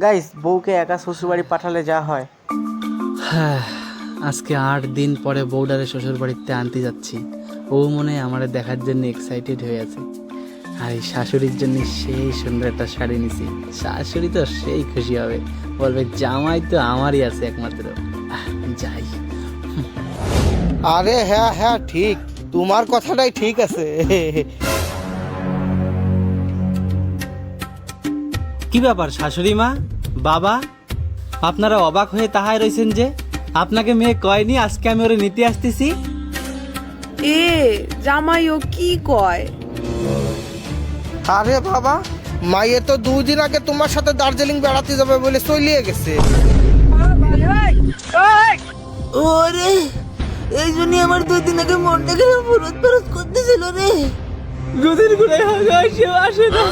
Guys, বউকে একা শ্বশুরবাড়ি পাঠালে যা হয়। হ্যাঁ, আজকে 8 দিন পরে বউডারে শ্বশুর বাড়িতে আনতে যাচ্ছি। ও মনে হয় আমারে দেখার জন্য এক্সাইটেড হয়ে আছে। আর এই শাশুড়ির জন্য সেই সুন্দর একটা শাড়ি নিছি। শাশুড়ি তো সেই খুশি হবে, বলবে জামাই তো আমারই আছে একমাত্র। যাই। আরে হ্যাঁ হ্যাঁ ঠিক, তোমার কথাটাই ঠিক আছে। কি ব্যাপার শাশুড়ি মা, বাবা, আপনারা অবাক হয়ে তাহাই রয়েছেন যে? আপনাকে মেয়ে কয়নি আজকে আমি ওরে নিতে আসতেছি? এ জামাই ও কি কয়? আরে বাবা, মাইয়ে তো 2 দিন আগে তোমার সাথে দার্জিলিং বেড়াতে যাবে বলে চলিয়ে গেছে। ওরে, এই জন্যই আমার 2 দিন আগে মনটা কেন ফুরত ফুরত করতেছিল রে। দুদিন ঘুরে আসে না।